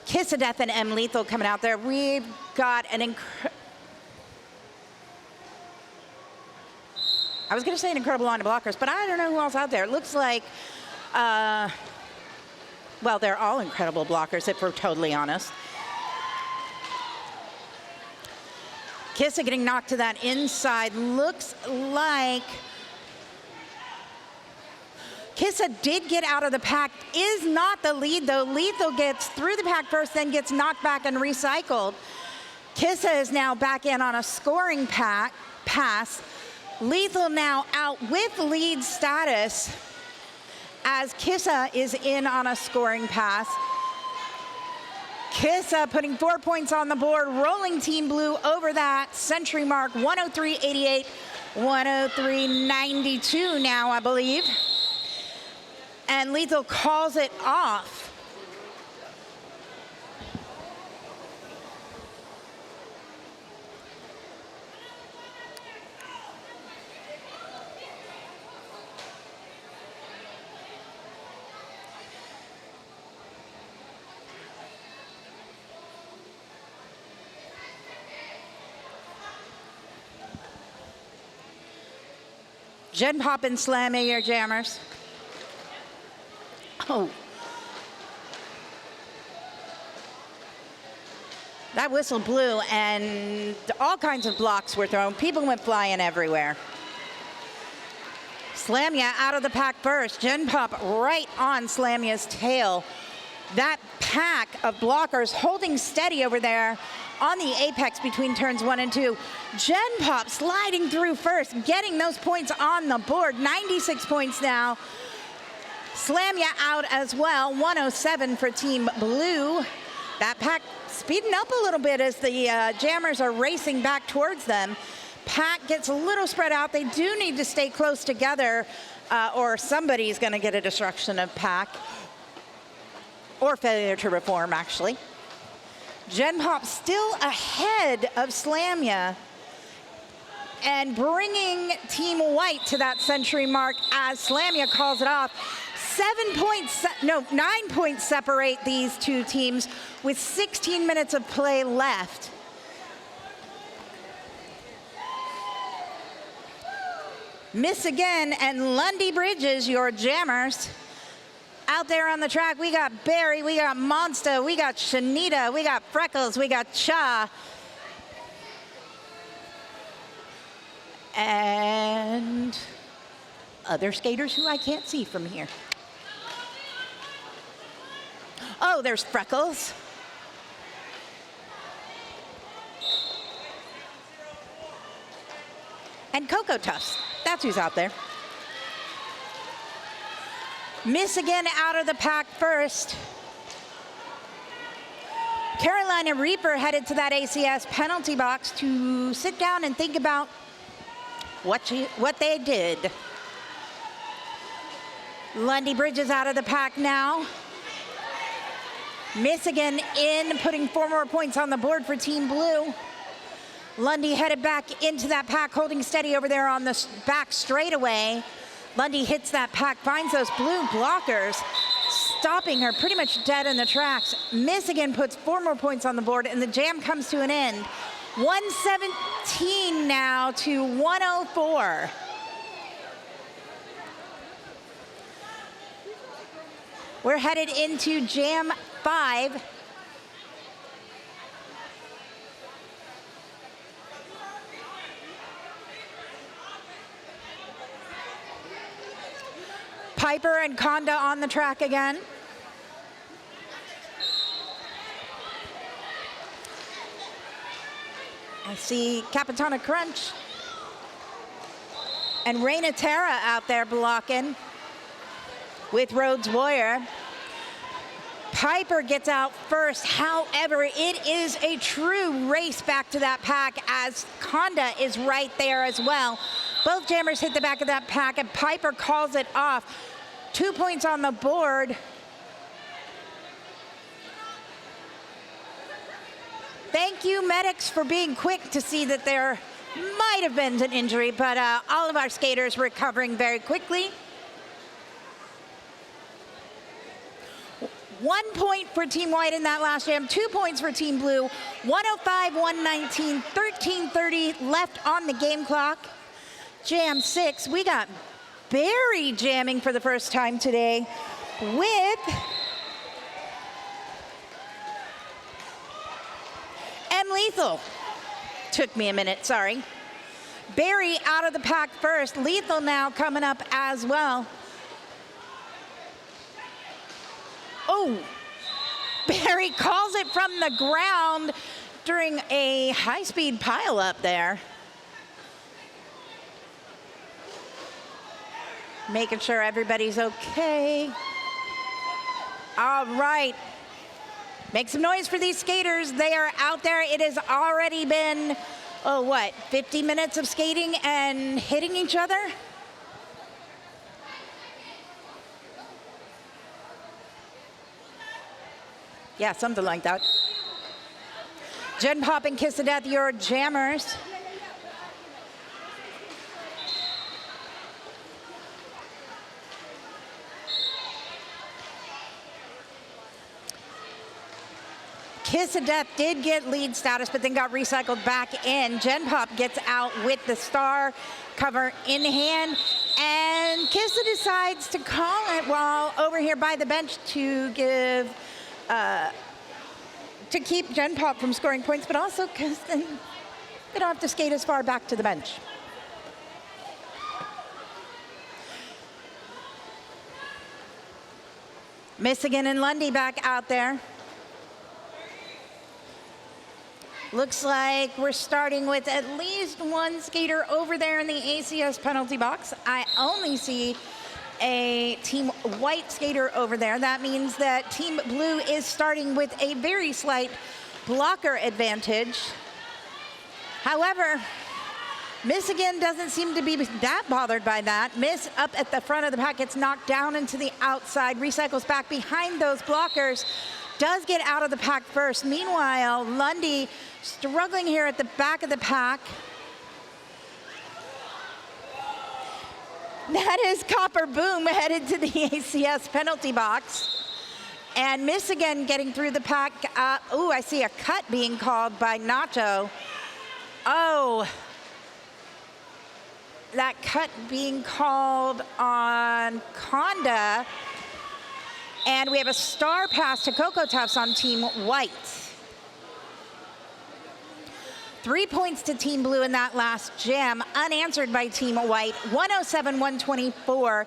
Kiss of Death and M Lethal coming out there. We've got an I was going to say an incredible line of blockers, but I don't know who else out there. It looks like, well, they're all incredible blockers, if we're totally honest. Kissa getting knocked to that inside. Looks like Kissa did get out of the pack, is not the lead though. Lethal gets through the pack first, then gets knocked back and recycled. Kissa is now back in on a scoring pass. Lethal now out with lead status as Kissa is in on a scoring pass. Kissa putting 4 points on the board, rolling Team Blue over that century mark, 103.88, 103.92 now, I believe. And Lethal calls it off. Gen Pop and Slammy, your jammers. Oh. That whistle blew and all kinds of blocks were thrown. People went flying everywhere. Slamya out of the pack first. Gen Pop right on Slamya's tail. That pack of blockers holding steady over there on the apex between turns 1 and 2. Gen Pop sliding through first, getting those points on the board. 96 points now. Slamya out as well, 107 for Team Blue. That pack speeding up a little bit as the jammers are racing back towards them. Pack gets a little spread out. They do need to stay close together or somebody's gonna get a destruction of pack. Or failure to reform, actually. Gen Pop still ahead of Slamya and bringing Team White to that century mark as Slamya calls it off. 9 points separate these two teams with 16 minutes of play left. Miss again, and Lundy Bridges, your jammers. Out there on the track, we got Barry, we got Monsta, we got Shanita, we got Freckles, we got Cha. And other skaters who I can't see from here. Oh, there's Freckles. And Cocoa Tufts, that's who's out there. Miss again out of the pack first. Carolina Reaper headed to that ACS penalty box to sit down and think about what they did. Lundy Bridges out of the pack now. Miss again in, putting 4 more points on the board for Team Blue. Lundy headed back into that pack, holding steady over there on the back straightaway. Lundy hits that pack, finds those blue blockers, stopping her pretty much dead in the tracks. Miss again puts 4 more points on the board, and the jam comes to an end. 117 now to 104. We're headed into Jam 5. Piper and Conda on the track again. I see Capitana Crunch and Reina Terra out there blocking with Rhodes Warrior. Piper gets out first. However, it is a true race back to that pack as Conda is right there as well. Both jammers hit the back of that pack and Piper calls it off. 2 points on the board. Thank you, medics, for being quick to see that there might have been an injury, but all of our skaters recovering very quickly. 1 point for Team White in that last jam, 2 points for Team Blue. 105, 119, 13:30 left on the game clock. Jam 6, we got Barry jamming for the first time today with M Lethal. Took me a minute, sorry. Barry out of the pack first. Lethal now coming up as well. Oh, Barry calls it from the ground during a high-speed pile-up there. Making sure everybody's okay. All right. Make some noise for these skaters. They are out there. It has already been, 50 minutes of skating and hitting each other? Yeah, something like that. Gen Pop and Kiss of Death, your jammers. Kiss of Death did get lead status, but then got recycled back in. Gen Pop gets out with the star cover in hand, and Kissa decides to call it while over here by the bench to give, to keep Gen Pop from scoring points, but also because they don't have to skate as far back to the bench. Michigan and Lundy back out there. Looks like we're starting with at least one skater over there in the ACS penalty box. I only see a Team White skater over there. That means that Team Blue is starting with a very slight blocker advantage. However, Michigan doesn't seem to be that bothered by that. Miss up at the front of the pack, gets knocked down into the outside, recycles back behind those blockers, does get out of the pack first. Meanwhile, Lundy struggling here at the back of the pack. That is Copper Boom headed to the ACS penalty box. And Michigan getting through the pack. I see a cut being called by Nacho. Oh, that cut being called on Conda. And we have a star pass to Coco Tufts on Team White. 3 points to Team Blue in that last jam, unanswered by Team White, 107-124.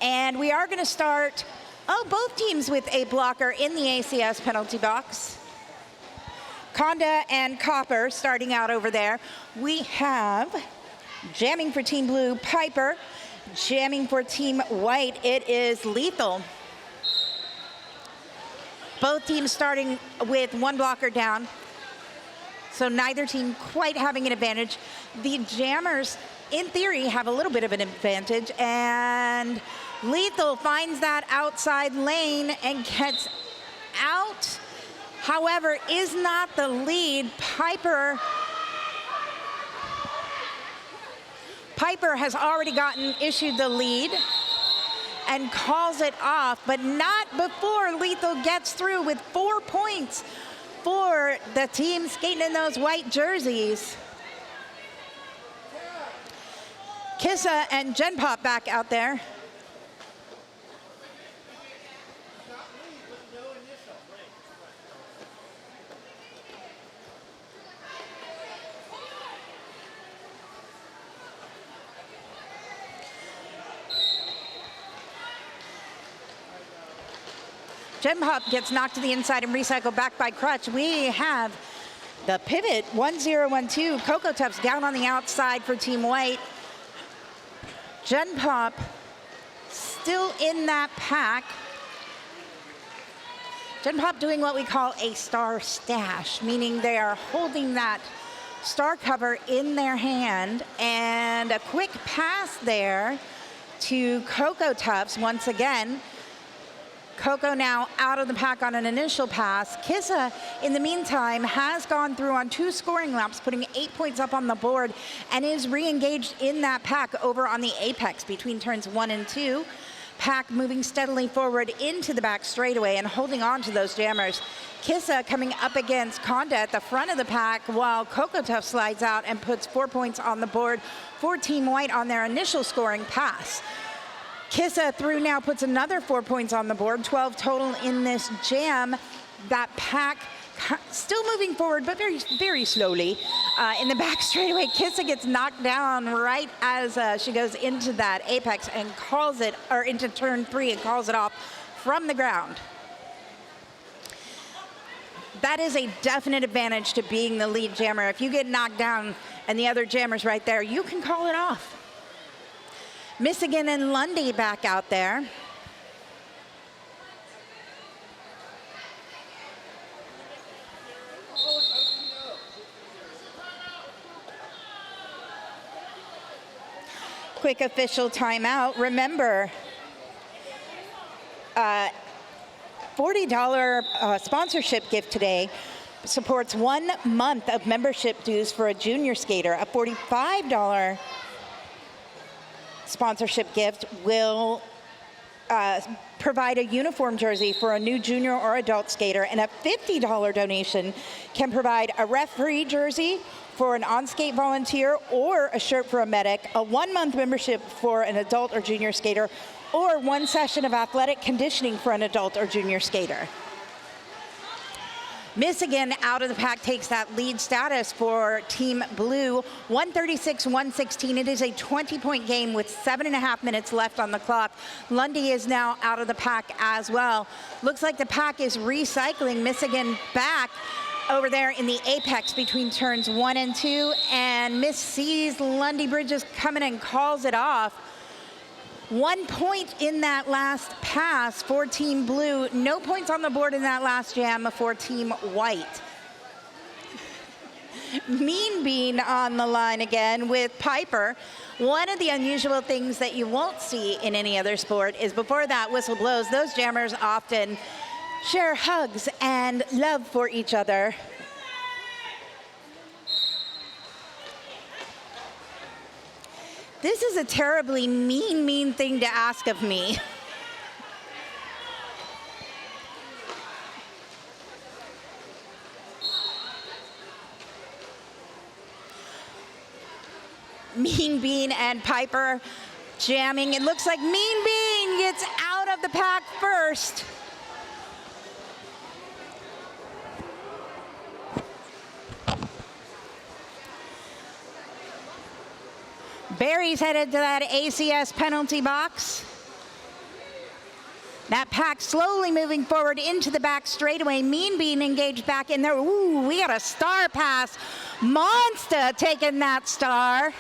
And we are going to start, both teams with a blocker in the ACS penalty box. Conda and Copper starting out over there. We have jamming for Team Blue, Piper. Jamming for Team White, it is Lethal. Both teams starting with one blocker down. So neither team quite having an advantage. The jammers, in theory, have a little bit of an advantage, and Lethal finds that outside lane and gets out. However, is not the lead. Piper has already issued the lead and calls it off, but not before Lethal gets through with 4 points for the team skating in those white jerseys. Kissa and Gen Pop back out there. Gen Pop gets knocked to the inside and recycled back by Crutch. We have the pivot, 1-0-1-2. Coco Tufts down on the outside for Team White. Gen Pop still in that pack. Gen Pop doing what we call a star stash, meaning they are holding that star cover in their hand, and a quick pass there to Coco Tufts once again. Coco now out of the pack on an initial pass. Kissa, in the meantime, has gone through on 2 scoring laps, putting 8 points up on the board, and is re-engaged in that pack over on the apex between turns 1 and 2. Pack moving steadily forward into the back straightaway and holding on to those jammers. Kissa coming up against Conda at the front of the pack, while Coco Tufts slides out and puts 4 points on the board for Team White on their initial scoring pass. Kissa through now puts another 4 points on the board, 12 total in this jam. That pack still moving forward, but very, very slowly. In the back straightaway, Kissa gets knocked down right as she goes into that apex and calls it, or into turn 3 and calls it off from the ground. That is a definite advantage to being the lead jammer. If you get knocked down and the other jammer's right there, you can call it off. Michigan and Lundy back out there. Quick official timeout. Remember, $40 sponsorship gift today supports 1 month of membership dues for a junior skater. A $45 sponsorship gift will provide a uniform jersey for a new junior or adult skater, and a $50 donation can provide a referee jersey for an on-skate volunteer or a shirt for a medic, a 1-month membership for an adult or junior skater, or 1 session of athletic conditioning for an adult or junior skater. Michigan out of the pack takes that lead status for Team Blue, 136-116. It is a 20-point game with 7.5 minutes left on the clock. Lundy is now out of the pack as well. Looks like the pack is recycling Michigan back over there in the apex between turns 1 and 2, and Miss sees Lundy Bridges coming and calls it off. 1 point in that last pass for Team Blue. No points on the board in that last jam for Team White. Mean Bean on the line again with Piper. One of the unusual things that you won't see in any other sport is before that whistle blows, those jammers often share hugs and love for each other. This is a terribly mean thing to ask of me. Mean Bean and Piper jamming. It looks like Mean Bean gets out of the pack first. Barry's headed to that ACS penalty box. That pack slowly moving forward into the back straightaway. Mean Bean engaged back in there. Ooh, we got a star pass. Monster taking that star.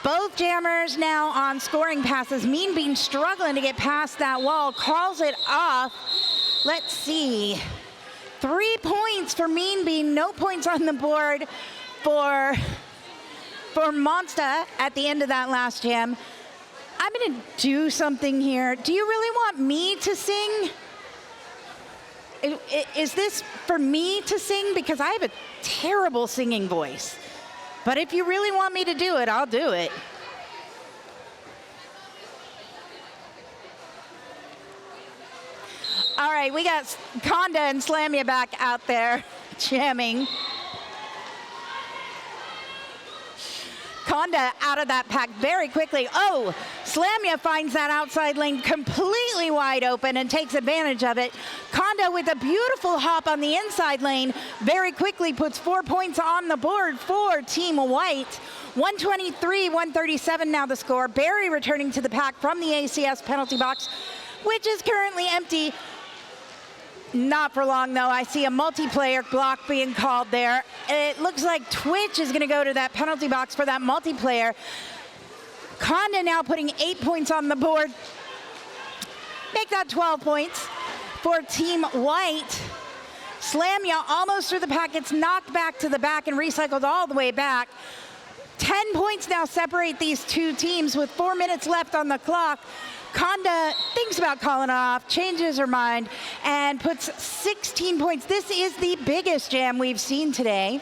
Both jammers now on scoring passes. Mean Bean struggling to get past that wall, calls it off. Let's see. 3 points for Mean Bean, no points on the board for Monster at the end of that last jam. I'm gonna do something here. Do you really want me to sing? Is this for me to sing? Because I have a terrible singing voice. But if you really want me to do it, I'll do it. All right, we got Conda and Slamia back out there jamming. Conda out of that pack very quickly. Oh, Slamia finds that outside lane completely wide open and takes advantage of it. Conda with a beautiful hop on the inside lane very quickly puts 4 points on the board for Team White. 123-137 now the score. Barry returning to the pack from the ACS penalty box, which is currently empty. Not for long, though. I see a multiplayer block being called there. It looks like Twitch is going to go to that penalty box for that multiplayer. Conda now putting 8 points on the board. Make that 12 points for Team White. Slamia almost through the pack, gets knocked back to the back and recycled all the way back. 10 points now separate these two teams with 4 minutes left on the clock. Conda thinks about calling it off, changes her mind, and puts 16 points. This is the biggest jam we've seen today.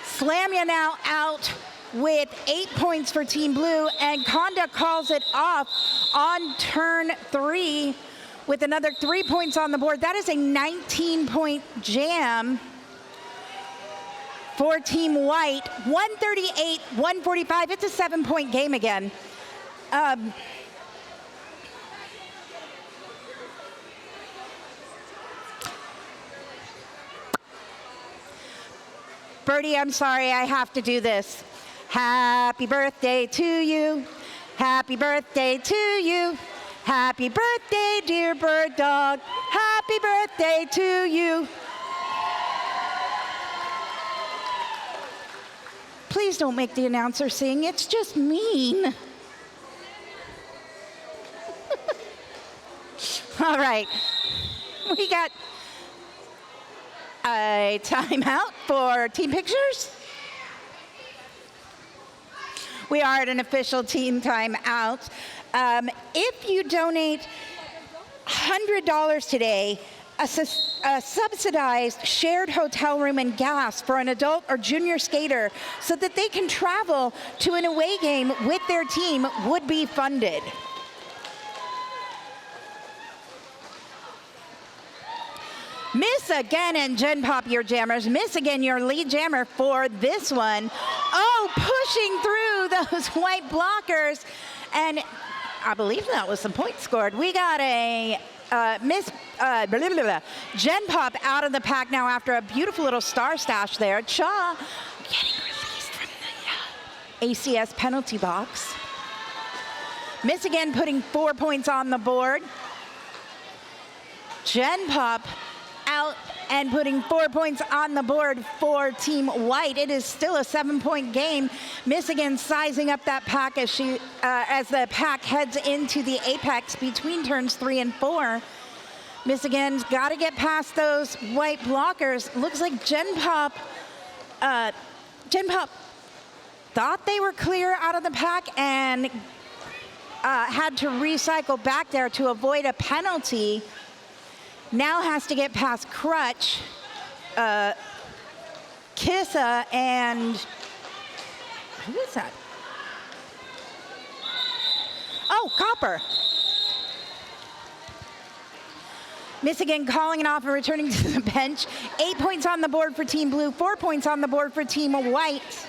Slamia now out with 8 points for Team Blue, and Conda calls it off on turn 3 with another 3 points on the board. That is a 19-point jam for Team White. 138-145. It's a 7-point game again. Birdie, I'm sorry, I have to do this. Happy birthday to you. Happy birthday to you. Happy birthday, dear bird dog. Happy birthday to you. Please don't make the announcer sing. It's just mean. All right. We got a timeout for team pictures. We are at an official team timeout. If you donate $100 today, a subsidized shared hotel room and gas for an adult or junior skater so that they can travel to an away game with their team would be funded. Miss again and Gen Pop, your jammers. Miss again, your lead jammer for this one. Oh, pushing through those white blockers. And I believe that was some points scored. We got a Gen Pop out of the pack now after a beautiful little star stash there. Cha getting released from the ACS penalty box. Miss again putting 4 points on the board. Gen Pop out and putting 4 points on the board for Team White. It is still a 7-point game. Miss again sizing up that pack as the pack heads into the apex between turns 3 and 4. Miss again's got to get past those white blockers. Looks like Gen Pop thought they were clear out of the pack and had to recycle back there to avoid a penalty. Now has to get past Crutch, Kissa, and who is that? Oh, Copper. Miss again calling it off and returning to the bench. 8 points on the board for Team Blue, 4 points on the board for Team White.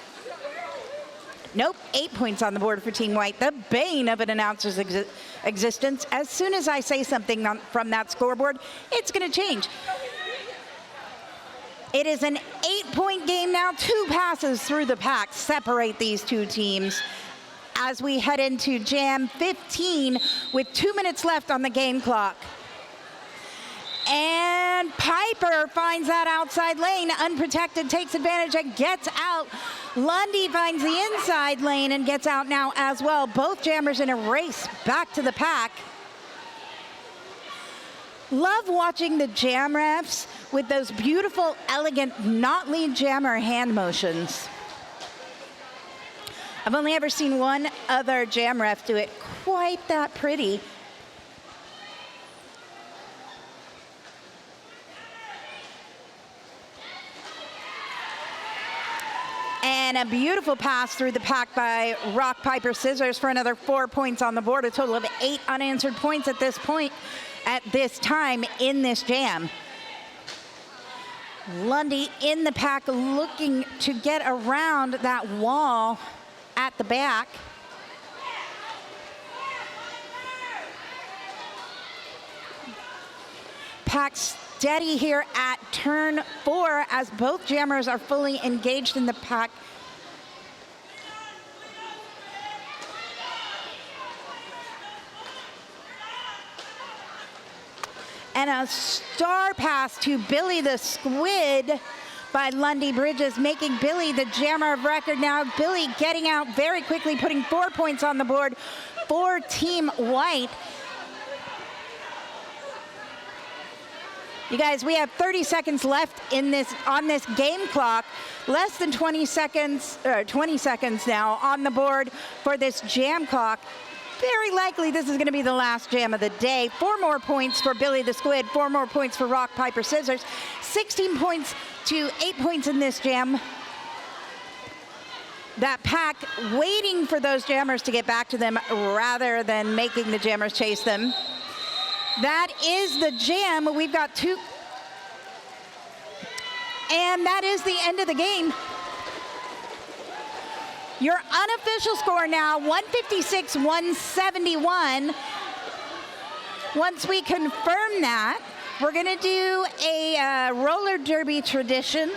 Nope, 8 points on the board for Team White. The bane of an announcer's existence. As soon as I say something from that scoreboard, it's going to change. It is an 8-point game now. 2 passes through the pack separate these two teams as we head into Jam 15 with 2 minutes left on the game clock. And Piper finds that outside lane, unprotected, takes advantage and gets out. Lundy finds the inside lane and gets out now as well. Both jammers in a race back to the pack. Love watching the jam refs with those beautiful, elegant, not lead jammer hand motions. I've only ever seen one other jam ref do it quite that pretty. And a beautiful pass through the pack by Rock, Piper, Scissors for another 4 points on the board. A total of 8 unanswered points at this point, at this time in this jam. Lundy in the pack looking to get around that wall at the back. Pack steady here at turn 4 as both jammers are fully engaged in the pack. And a star pass to Billy the Squid by Lundy Bridges, making Billy the jammer of record now. Billy getting out very quickly, putting 4 points on the board for Team White. You guys, we have 30 seconds left on this game clock. Less than 20 seconds now on the board for this jam clock. Very likely this is going to be the last jam of the day. 4 more points for Billy the Squid, 4 more points for Rock, Piper, Scissors. 16 points to 8 points in this jam. That pack waiting for those jammers to get back to them rather than making the jammers chase them. That is the jam. We've got 2. And that is the end of the game. Your unofficial score now, 156-171. Once we confirm that, we're going to do a roller derby tradition.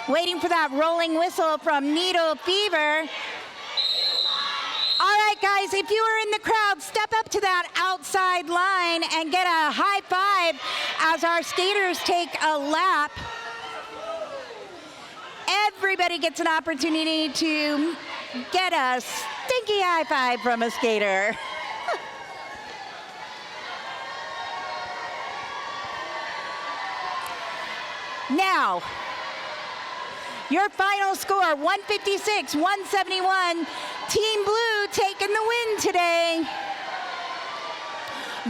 Waiting for that rolling whistle from Needle Fever. All right, guys, if you are in the crowd, step up to that outside line and get a high five as our skaters take a lap. Everybody gets an opportunity to get a stinky high five from a skater. Now, your final score, 156-171. Team Blue taking the win today.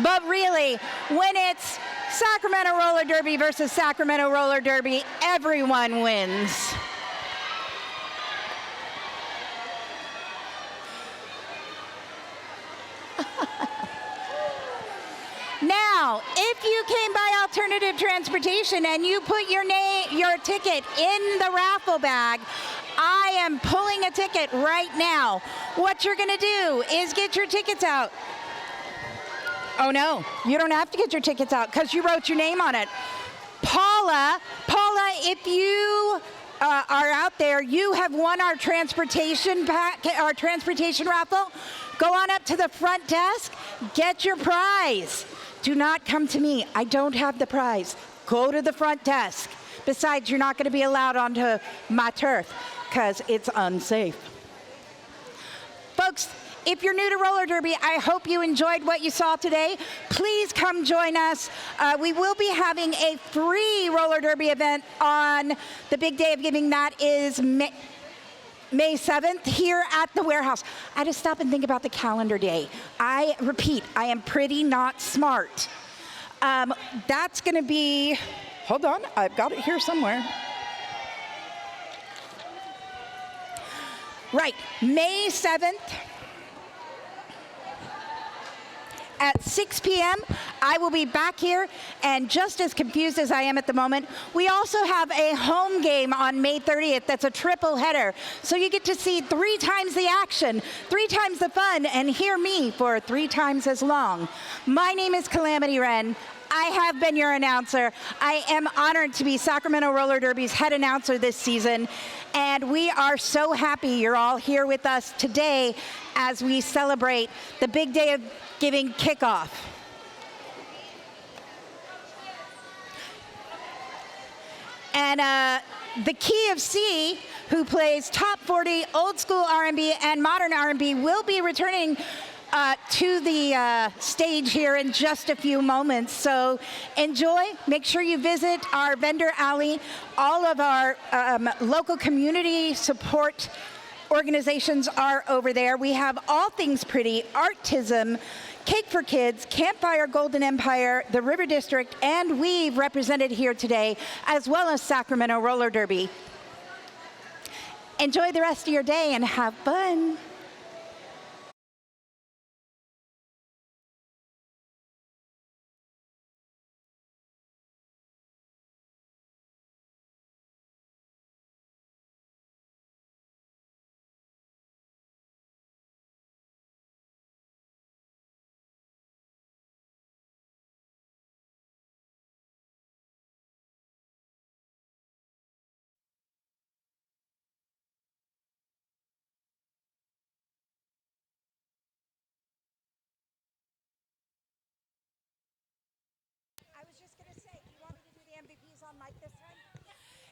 But really, when it's Sacramento Roller Derby versus Sacramento Roller Derby, everyone wins. Now, if you came by alternative transportation and you put your ticket in the raffle bag, I am pulling a ticket right now. What you're gonna do is get your tickets out. Oh no, you don't have to get your tickets out because you wrote your name on it. Paula, if you are out there, you have won our transportation raffle. Go on up to the front desk, get your prize. Do not come to me. I don't have the prize. Go to the front desk. Besides, you're not going to be allowed onto my turf because it's unsafe. Folks, if you're new to roller derby, I hope you enjoyed what you saw today. Please come join us. We will be having a free roller derby event on the big day of giving. That is May 7th here at the warehouse. I had to stop and think about the calendar day. I repeat, I am pretty not smart. That's going to be, hold on, I've got it here somewhere. Right, May 7th. At 6 p.m., I will be back here, and just as confused as I am at the moment, we also have a home game on May 30th that's a triple header. So you get to see 3 times the action, 3 times the fun, and hear me for 3 times as long. My name is Calamity Wren. I have been your announcer. I am honored to be Sacramento Roller Derby's head announcer this season, and we are so happy you're all here with us today as we celebrate the big day of giving kickoff. And the Key of C, who plays top 40 old school R&B and modern R&B, will be returning to the stage here in just a few moments. So enjoy. Make sure you visit our vendor alley. All of our local community support organizations are over there. We have All Things Pretty, Artism, Cake for Kids, Campfire Golden Empire, the River District, and Weave represented here today, as well as Sacramento Roller Derby. Enjoy the rest of your day and have fun.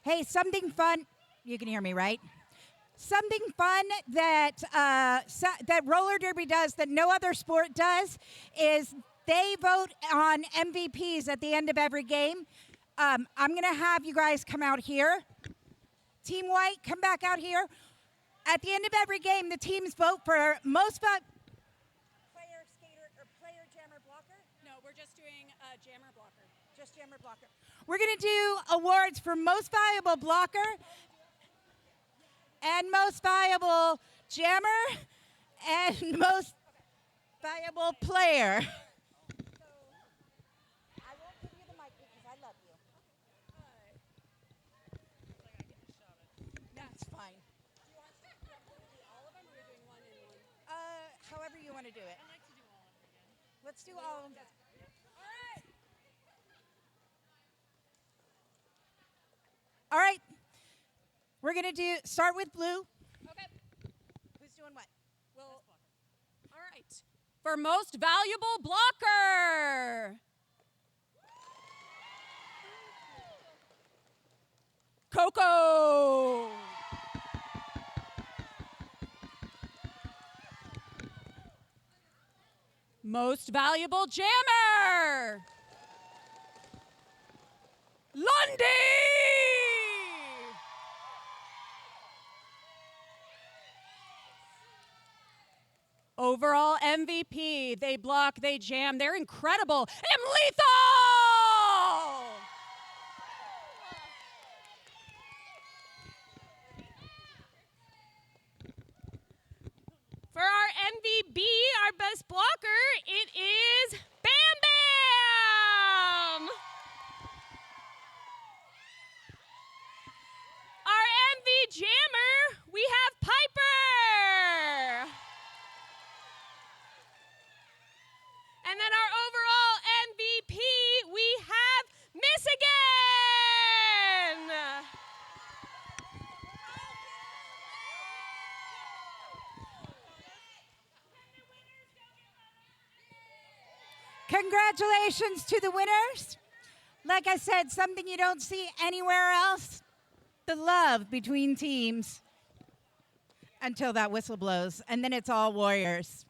Hey, something fun. You can hear me, right? Something fun that that roller derby does that no other sport does is they vote on MVPs at the end of every game. I'm going to have you guys come out here. Team White, come back out here. At the end of every game, the teams vote for most player, skater, or player, jammer, blocker? No, we're just doing jammer, blocker. Just jammer, blocker. We're going to do awards for most valuable blocker and most valuable jammer and most valuable player. So, I won't give you the mic because I love you. That's fine. Do you want to do all of them, or are we doing one and one? However you want to do it. I'd like to do all of them again. Let's do all of them. All right. We're going to start with blue. Okay. Who's doing what? Well, all right. For most valuable blocker. Coco. Most valuable jammer. Lundy. Overall MVP. They block, they jam, they're incredible. And lethal! For our MVP, our best blocker, it is Bam Bam! Our MV jammer, we have Piper! And then our overall MVP, we have Michigan! Congratulations to the winners. Like I said, something you don't see anywhere else, the love between teams until that whistle blows, and then it's all Warriors.